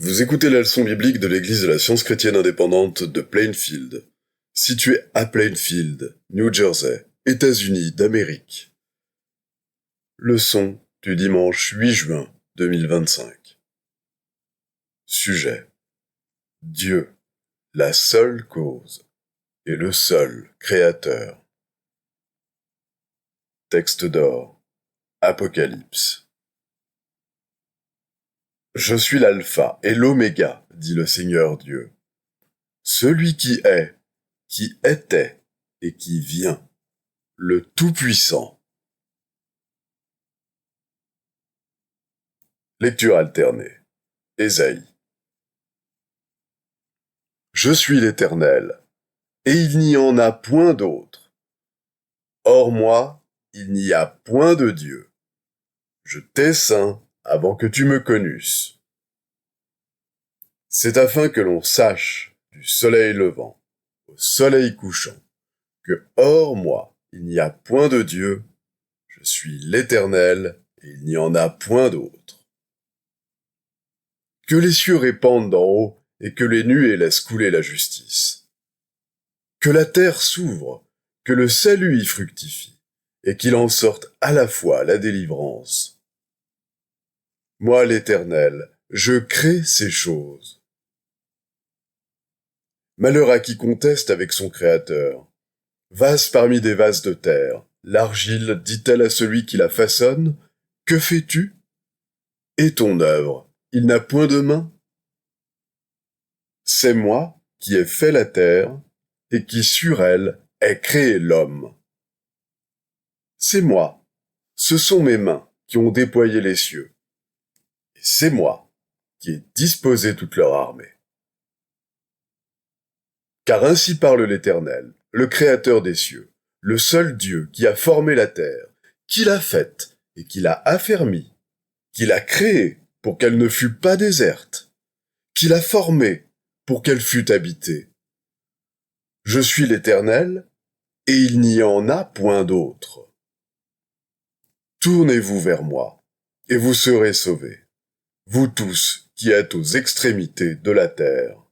Vous écoutez la leçon biblique de l'Église de la Science chrétienne indépendante de Plainfield, située à Plainfield, New Jersey, États-Unis d'Amérique. Leçon du dimanche 8 juin 2025. Sujet: Dieu, la seule cause et le seul créateur. Texte d'or, Apocalypse. Je suis l'alpha et l'oméga, dit le Seigneur Dieu. Celui qui était et qui vient, le Tout-Puissant. Lecture alternée. Ésaïe. Je suis l'Éternel, et il n'y en a point d'autre. Hors moi, il n'y a point de Dieu. Je t'ai saint avant que tu me connusses. C'est afin que l'on sache, du soleil levant au soleil couchant, que hors moi, il n'y a point de Dieu. Je suis l'Éternel, et il n'y en a point d'autre. Que les cieux répandent d'en haut, et que les nuées laissent couler la justice. Que la terre s'ouvre, que le salut y fructifie, et qu'il en sorte à la fois la délivrance. Moi, l'Éternel, je crée ces choses. Malheur à qui conteste avec son Créateur. Vase parmi des vases de terre, l'argile dit-elle à celui qui la façonne, « Que fais-tu » Et ton œuvre, il n'a point de main. C'est moi qui ai fait la terre, et qui sur elle ai créé l'homme. C'est moi, ce sont mes mains qui ont déployé les cieux. Et c'est moi qui ai disposé toute leur armée. Car ainsi parle l'Éternel, le Créateur des cieux, le seul Dieu qui a formé la terre, qui l'a faite et qui l'a affermie, qui l'a créée pour qu'elle ne fût pas déserte, qui l'a formée pour qu'elle fût habitée. Je suis l'Éternel, et il n'y en a point d'autre. Tournez-vous vers moi, et vous serez sauvés, vous tous qui êtes aux extrémités de la terre.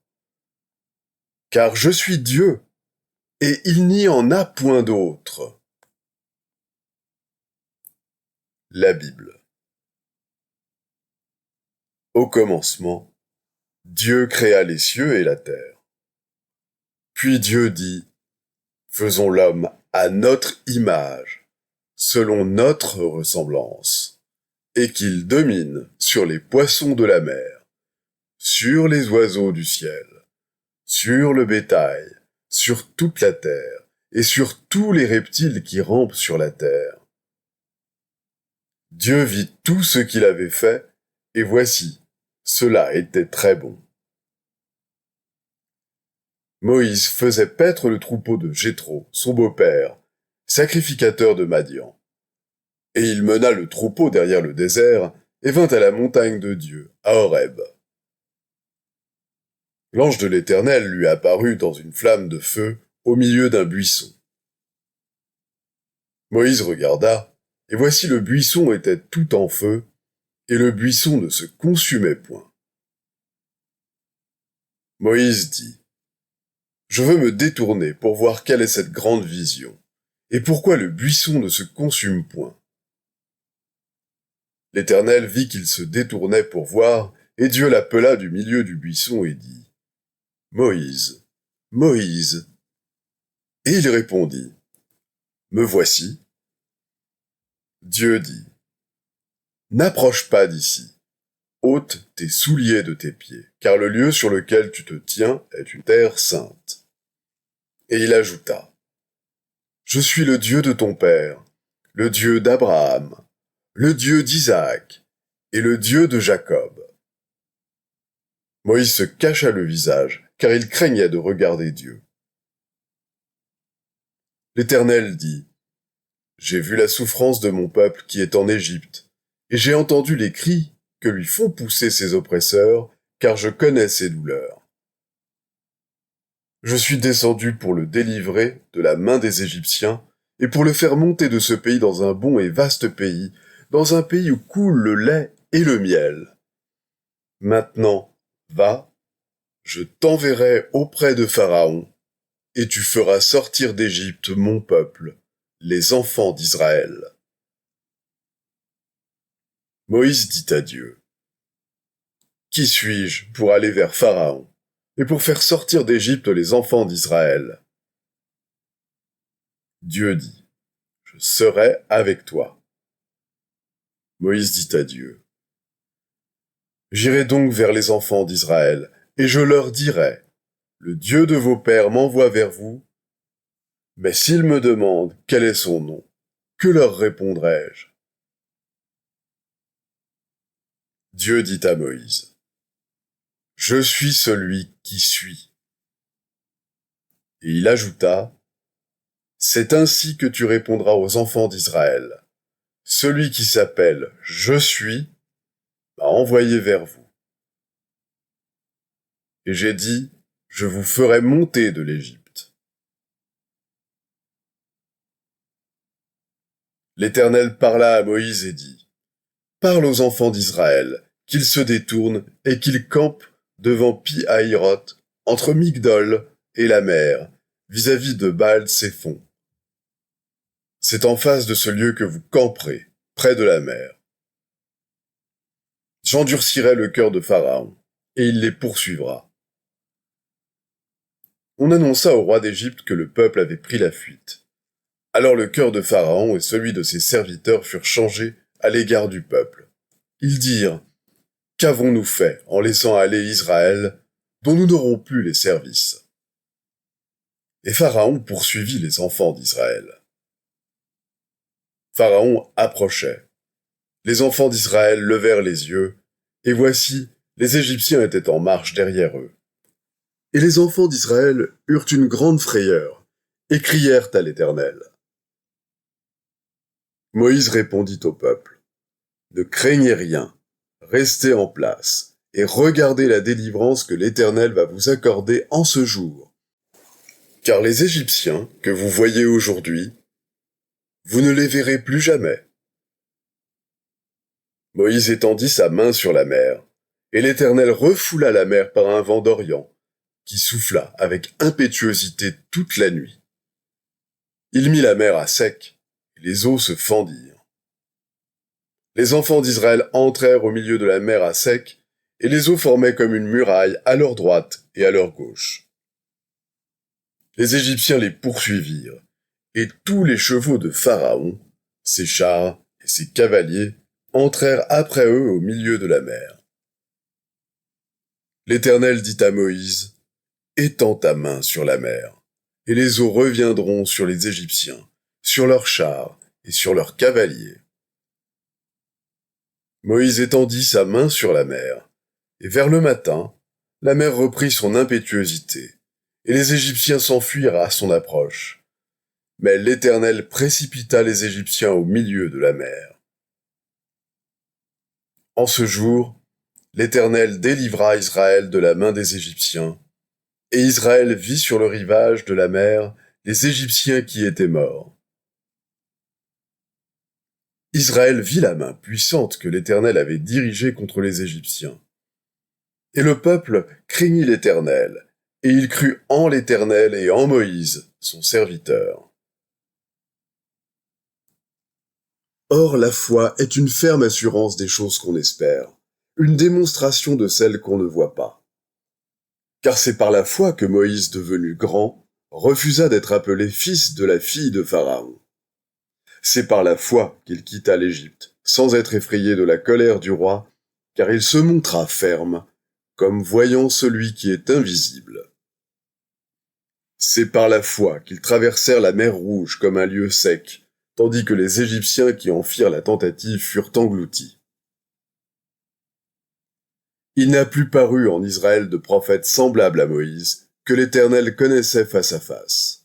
Car je suis Dieu, et il n'y en a point d'autre. La Bible. Au commencement, Dieu créa les cieux et la terre. Puis Dieu dit, « Faisons l'homme à notre image, selon notre ressemblance, et qu'il domine sur les poissons de la mer, sur les oiseaux du ciel, sur le bétail, sur toute la terre, et sur tous les reptiles qui rampent sur la terre. » Dieu vit tout ce qu'il avait fait, et voici, cela était très bon. Moïse faisait paître le troupeau de Jéthro, son beau-père, sacrificateur de Madian. Et il mena le troupeau derrière le désert, et vint à la montagne de Dieu, à Horeb. L'ange de l'Éternel lui apparut dans une flamme de feu au milieu d'un buisson. Moïse regarda, et voici le buisson était tout en feu, et le buisson ne se consumait point. Moïse dit, « Je veux me détourner pour voir quelle est cette grande vision, et pourquoi le buisson ne se consume point. » L'Éternel vit qu'il se détournait pour voir, et Dieu l'appela du milieu du buisson et dit, « Moïse, Moïse. » Et il répondit, « Me voici. » Dieu dit, « N'approche pas d'ici. Ôte tes souliers de tes pieds, car le lieu sur lequel tu te tiens est une terre sainte. » Et il ajouta, « Je suis le Dieu de ton père, le Dieu d'Abraham, le Dieu d'Isaac et le Dieu de Jacob. » Moïse se cacha le visage, car il craignait de regarder Dieu. L'Éternel dit, « J'ai vu la souffrance de mon peuple qui est en Égypte, et j'ai entendu les cris que lui font pousser ses oppresseurs, car je connais ses douleurs. Je suis descendu pour le délivrer de la main des Égyptiens, et pour le faire monter de ce pays dans un bon et vaste pays, dans un pays où coule le lait et le miel. Maintenant, Va, je t'enverrai auprès de Pharaon, et tu feras sortir d'Égypte mon peuple, les enfants d'Israël. » Moïse dit à Dieu, « Qui suis-je pour aller vers Pharaon, et pour faire sortir d'Égypte les enfants d'Israël ?» Dieu dit, « Je serai avec toi. » Moïse dit à Dieu, « J'irai donc vers les enfants d'Israël, et je leur dirai, le Dieu de vos pères m'envoie vers vous, mais s'ils me demandent quel est son nom, que leur répondrai-je » Dieu dit à Moïse, « Je suis celui qui suis. » Et il ajouta, « C'est ainsi que tu répondras aux enfants d'Israël. Celui qui s'appelle « Je suis » m'a envoyé vers vous. Et j'ai dit, je vous ferai monter de l'Égypte. L'Éternel parla à Moïse et dit, parle aux enfants d'Israël, qu'ils se détournent et qu'ils campent devant Pi-Hahiroth, entre Migdol et la mer, vis-à-vis de Baal-Séphon. C'est en face de ce lieu que vous camperez, près de la mer. J'endurcirai le cœur de Pharaon, et il les poursuivra. On annonça au roi d'Égypte que le peuple avait pris la fuite. Alors le cœur de Pharaon et celui de ses serviteurs furent changés à l'égard du peuple. Ils dirent, « Qu'avons-nous fait en laissant aller Israël, dont nous n'aurons plus les services ?» Et Pharaon poursuivit les enfants d'Israël. Pharaon approchait. Les enfants d'Israël levèrent les yeux, et voici, les Égyptiens étaient en marche derrière eux. Et les enfants d'Israël eurent une grande frayeur, et crièrent à l'Éternel. Moïse répondit au peuple, « Ne craignez rien, restez en place, et regardez la délivrance que l'Éternel va vous accorder en ce jour. Car les Égyptiens que vous voyez aujourd'hui, vous ne les verrez plus jamais. » Moïse étendit sa main sur la mer, et l'Éternel refoula la mer par un vent d'Orient, qui souffla avec impétuosité toute la nuit. Il mit la mer à sec, et les eaux se fendirent. Les enfants d'Israël entrèrent au milieu de la mer à sec, et les eaux formaient comme une muraille à leur droite et à leur gauche. Les Égyptiens les poursuivirent, et tous les chevaux de Pharaon, ses chars et ses cavaliers, entrèrent après eux au milieu de la mer. L'Éternel dit à Moïse, « Étends ta main sur la mer, et les eaux reviendront sur les Égyptiens, sur leurs chars et sur leurs cavaliers. » Moïse étendit sa main sur la mer, et vers le matin, la mer reprit son impétuosité, et les Égyptiens s'enfuirent à son approche. Mais l'Éternel précipita les Égyptiens au milieu de la mer. En ce jour, l'Éternel délivra Israël de la main des Égyptiens, et Israël vit sur le rivage de la mer les Égyptiens qui étaient morts. Israël vit la main puissante que l'Éternel avait dirigée contre les Égyptiens. Et le peuple craignit l'Éternel, et il crut en l'Éternel et en Moïse, son serviteur. Or la foi est une ferme assurance des choses qu'on espère, une démonstration de celles qu'on ne voit pas. Car c'est par la foi que Moïse, devenu grand, refusa d'être appelé fils de la fille de Pharaon. C'est par la foi qu'il quitta l'Égypte, sans être effrayé de la colère du roi, car il se montra ferme, comme voyant celui qui est invisible. C'est par la foi qu'ils traversèrent la mer Rouge comme un lieu sec, tandis que les Égyptiens qui en firent la tentative furent engloutis. Il n'a plus paru en Israël de prophète semblable à Moïse, que l'Éternel connaissait face à face.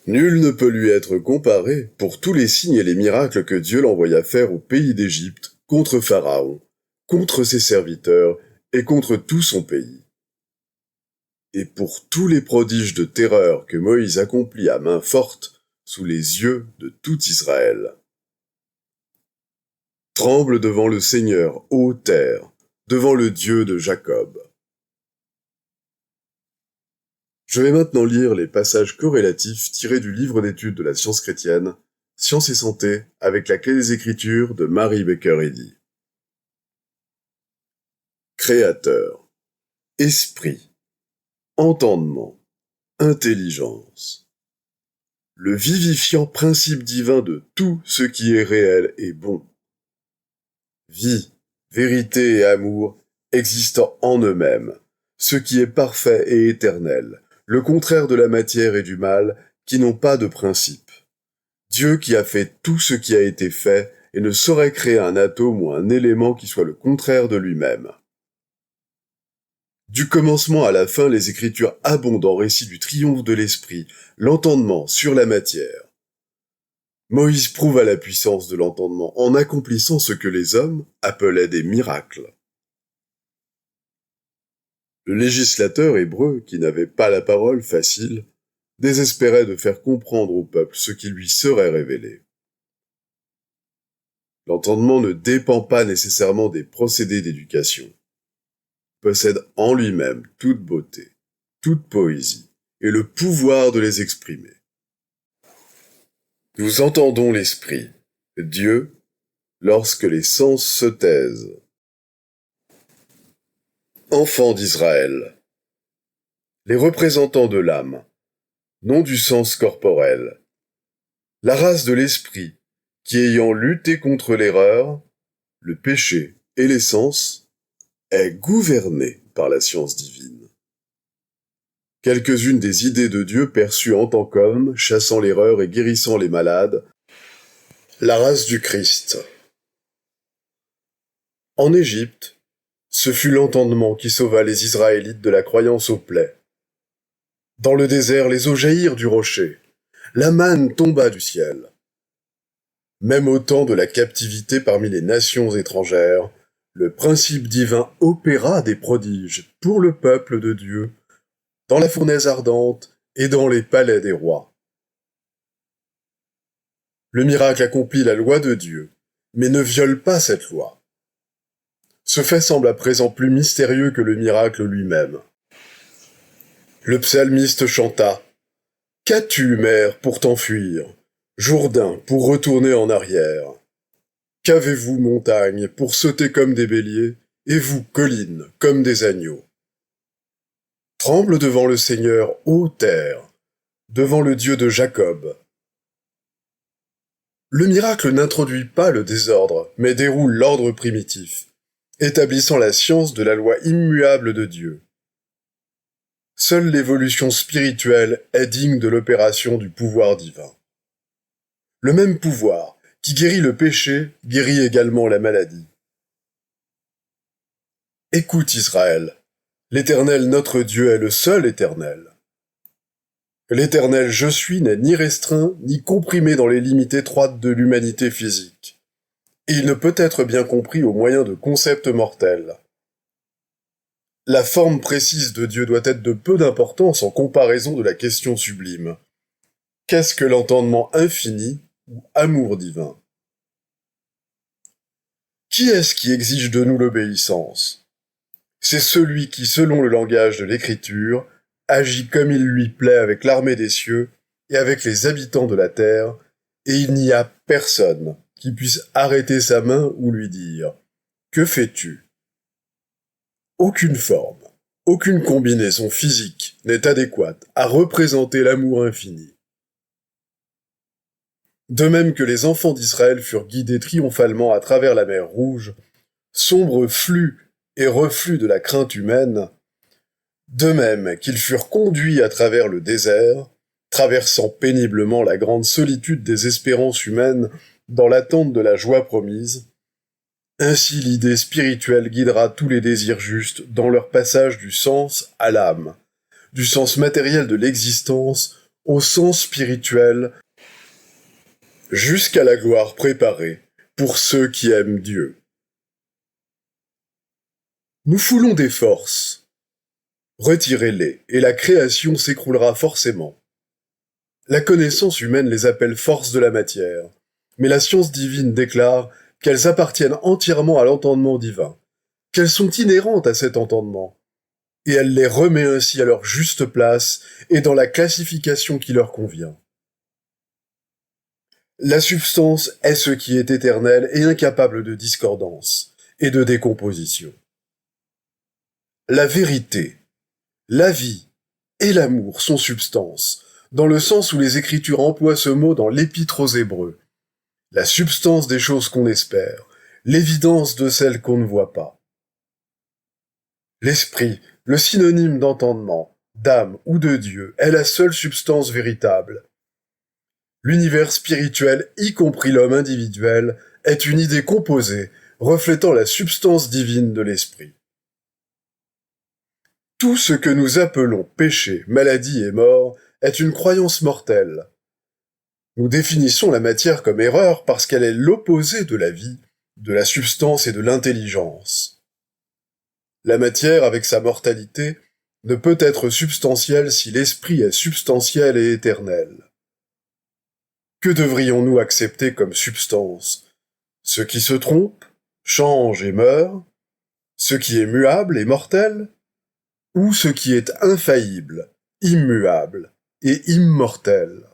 Nul ne peut lui être comparé pour tous les signes et les miracles que Dieu l'envoya faire au pays d'Égypte, contre Pharaon, contre ses serviteurs et contre tout son pays. Et pour tous les prodiges de terreur que Moïse accomplit à main forte sous les yeux de tout Israël. Tremble devant le Seigneur, ô terre, devant le Dieu de Jacob. Je vais maintenant lire les passages corrélatifs tirés du livre d'études de la science chrétienne, Science et santé, avec la clé des Écritures de Mary Baker Eddy. Créateur, esprit, entendement, intelligence. Le vivifiant principe divin de tout ce qui est réel et bon. Vie, vérité et amour existant en eux-mêmes, ce qui est parfait et éternel, le contraire de la matière et du mal, qui n'ont pas de principe. Dieu qui a fait tout ce qui a été fait et ne saurait créer un atome ou un élément qui soit le contraire de lui-même. Du commencement à la fin, les Écritures abondent en récits du triomphe de l'esprit, l'entendement sur la matière. Moïse prouva la puissance de l'entendement en accomplissant ce que les hommes appelaient des miracles. Le législateur hébreu, qui n'avait pas la parole facile, désespérait de faire comprendre au peuple ce qui lui serait révélé. L'entendement ne dépend pas nécessairement des procédés d'éducation. Il possède en lui-même toute beauté, toute poésie, et le pouvoir de les exprimer. Nous entendons l'Esprit, Dieu, lorsque les sens se taisent. Enfants d'Israël, les représentants de l'âme, non du sens corporel, la race de l'esprit, qui ayant lutté contre l'erreur, le péché et les sens, est gouvernée par la science divine. Quelques-unes des idées de Dieu perçues en tant qu'homme, chassant l'erreur et guérissant les malades, la race du Christ. En Égypte, ce fut l'entendement qui sauva les Israélites de la croyance aux plaies. Dans le désert, les eaux jaillirent du rocher. La manne tomba du ciel. Même au temps de la captivité parmi les nations étrangères, le principe divin opéra des prodiges pour le peuple de Dieu, dans la fournaise ardente et dans les palais des rois. Le miracle accomplit la loi de Dieu, mais ne viole pas cette loi. Ce fait semble à présent plus mystérieux que le miracle lui-même. Le psalmiste chanta « Qu'as-tu, mer, pour t'enfuir, Jourdain, pour retourner en arrière? Qu'avez-vous, montagne, pour sauter comme des béliers, et vous, collines, comme des agneaux? Tremble devant le Seigneur, ô terre, devant le Dieu de Jacob. » Le miracle n'introduit pas le désordre, mais déroule l'ordre primitif, établissant la science de la loi immuable de Dieu. Seule l'évolution spirituelle est digne de l'opération du pouvoir divin. Le même pouvoir qui guérit le péché guérit également la maladie. Écoute Israël, l'Éternel notre Dieu est le seul Éternel. L'Éternel je suis n'est ni restreint ni comprimé dans les limites étroites de l'humanité physique. Et il ne peut être bien compris au moyen de concepts mortels. La forme précise de Dieu doit être de peu d'importance en comparaison de la question sublime. Qu'est-ce que l'entendement infini ou amour divin? Qui est-ce qui exige de nous l'obéissance? C'est celui qui, selon le langage de l'Écriture, agit comme il lui plaît avec l'armée des cieux et avec les habitants de la terre, et il n'y a personne qui puisse arrêter sa main ou lui dire « Que fais-tu » Aucune forme, aucune combinaison physique n'est adéquate à représenter l'amour infini. De même que les enfants d'Israël furent guidés triomphalement à travers la mer Rouge, sombre flux et reflux de la crainte humaine, de même qu'ils furent conduits à travers le désert, traversant péniblement la grande solitude des espérances humaines dans l'attente de la joie promise, ainsi l'idée spirituelle guidera tous les désirs justes dans leur passage du sens à l'âme, du sens matériel de l'existence au sens spirituel, jusqu'à la gloire préparée pour ceux qui aiment Dieu. Nous foulons des forces. Retirez-les, et la création s'écroulera forcément. La connaissance humaine les appelle forces de la matière, mais la science divine déclare qu'elles appartiennent entièrement à l'entendement divin, qu'elles sont inhérentes à cet entendement, et elle les remet ainsi à leur juste place et dans la classification qui leur convient. La substance est ce qui est éternel et incapable de discordance et de décomposition. La vérité, la vie et l'amour sont substance, dans le sens où les Écritures emploient ce mot dans l'Épître aux Hébreux. La substance des choses qu'on espère, l'évidence de celles qu'on ne voit pas. L'esprit, le synonyme d'entendement, d'âme ou de Dieu, est la seule substance véritable. L'univers spirituel, y compris l'homme individuel, est une idée composée, reflétant la substance divine de l'esprit. Tout ce que nous appelons péché, maladie et mort est une croyance mortelle. Nous définissons la matière comme erreur parce qu'elle est l'opposé de la vie, de la substance et de l'intelligence. La matière, avec sa mortalité, ne peut être substantielle si l'esprit est substantiel et éternel. Que devrions-nous accepter comme substance? Ce qui se trompe, change et meurt? Ce qui est muable et mortel? Ou ce qui est infaillible, immuable et immortel?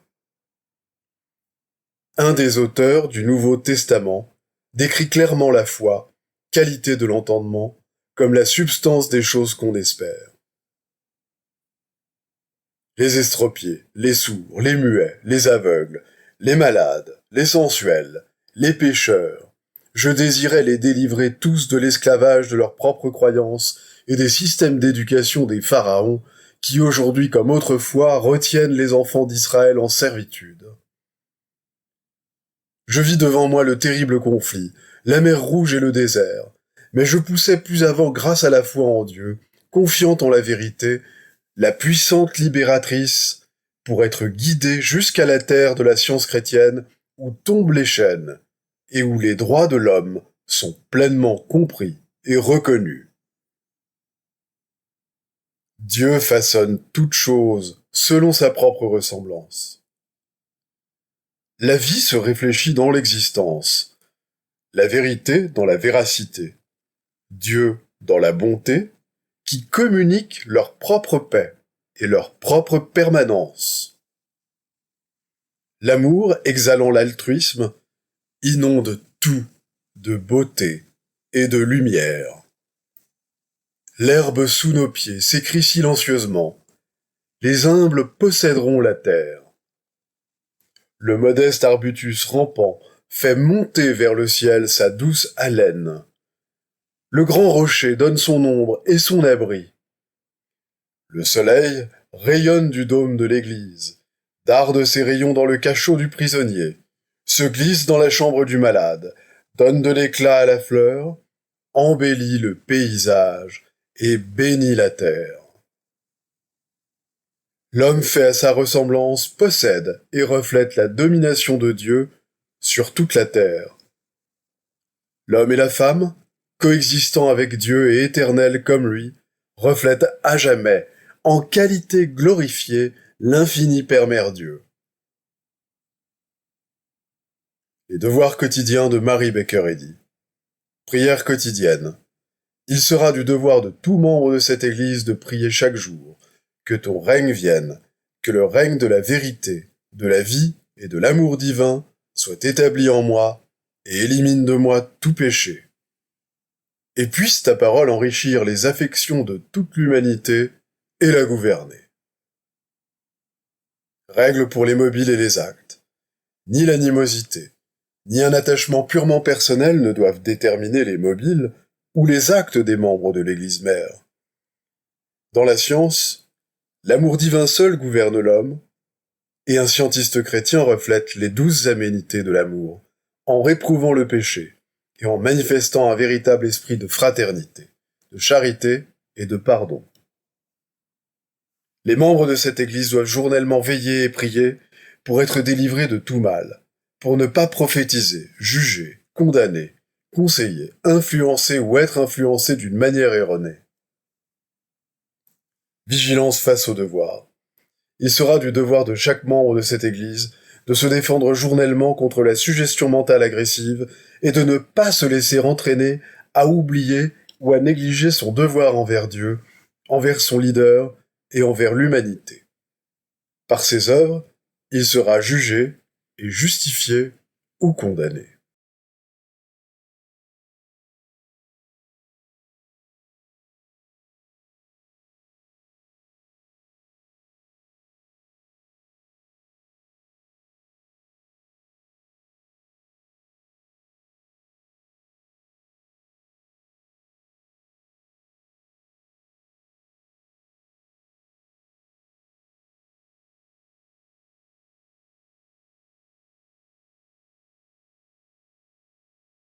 Un des auteurs du Nouveau Testament décrit clairement la foi, qualité de l'entendement, comme la substance des choses qu'on espère. Les estropiés, les sourds, les muets, les aveugles, les malades, les sensuels, les pécheurs, je désirais les délivrer tous de l'esclavage de leurs propres croyances et des systèmes d'éducation des pharaons qui aujourd'hui comme autrefois retiennent les enfants d'Israël en servitude. Je vis devant moi le terrible conflit, la mer Rouge et le désert, mais je poussais plus avant grâce à la foi en Dieu, confiante en la vérité, la puissante libératrice, pour être guidé jusqu'à la terre de la science chrétienne où tombent les chaînes et où les droits de l'homme sont pleinement compris et reconnus. Dieu façonne toutes choses selon sa propre ressemblance. La vie se réfléchit dans l'existence, la vérité dans la véracité, Dieu dans la bonté, qui communiquent leur propre paix et leur propre permanence. L'amour, exhalant l'altruisme, inonde tout de beauté et de lumière. L'herbe sous nos pieds s'écrie silencieusement. Les humbles posséderont la terre. Le modeste arbutus rampant fait monter vers le ciel sa douce haleine. Le grand rocher donne son ombre et son abri. Le soleil rayonne du dôme de l'église, darde ses rayons dans le cachot du prisonnier, se glisse dans la chambre du malade, donne de l'éclat à la fleur, embellit le paysage et bénit la terre. L'homme fait à sa ressemblance possède et reflète la domination de Dieu sur toute la terre. L'homme et la femme, coexistant avec Dieu et éternels comme lui, reflètent à jamais, en qualité glorifiée, l'infini Père Mère Dieu. Les devoirs quotidiens de Mary Baker Eddy. Prière quotidienne. Il sera du devoir de tout membre de cette Église de prier chaque jour. Que ton règne vienne, que le règne de la vérité, de la vie et de l'amour divin soit établi en moi et élimine de moi tout péché. Et puisse ta parole enrichir les affections de toute l'humanité et la gouverner. Règle pour les mobiles et les actes. Ni l'animosité, ni un attachement purement personnel ne doivent déterminer les mobiles ou les actes des membres de l'Église mère. Dans la science, l'amour divin seul gouverne l'homme, et un scientiste chrétien reflète les 12 aménités de l'amour, en réprouvant le péché et en manifestant un véritable esprit de fraternité, de charité et de pardon. Les membres de cette Église doivent journellement veiller et prier pour être délivrés de tout mal, pour ne pas prophétiser, juger, condamner, conseiller, influencer ou être influencés d'une manière erronée. Vigilance face au devoir. Il sera du devoir de chaque membre de cette Église de se défendre journellement contre la suggestion mentale agressive et de ne pas se laisser entraîner à oublier ou à négliger son devoir envers Dieu envers son leader et envers l'humanité. Par ses œuvres, il sera jugé et justifié ou condamné.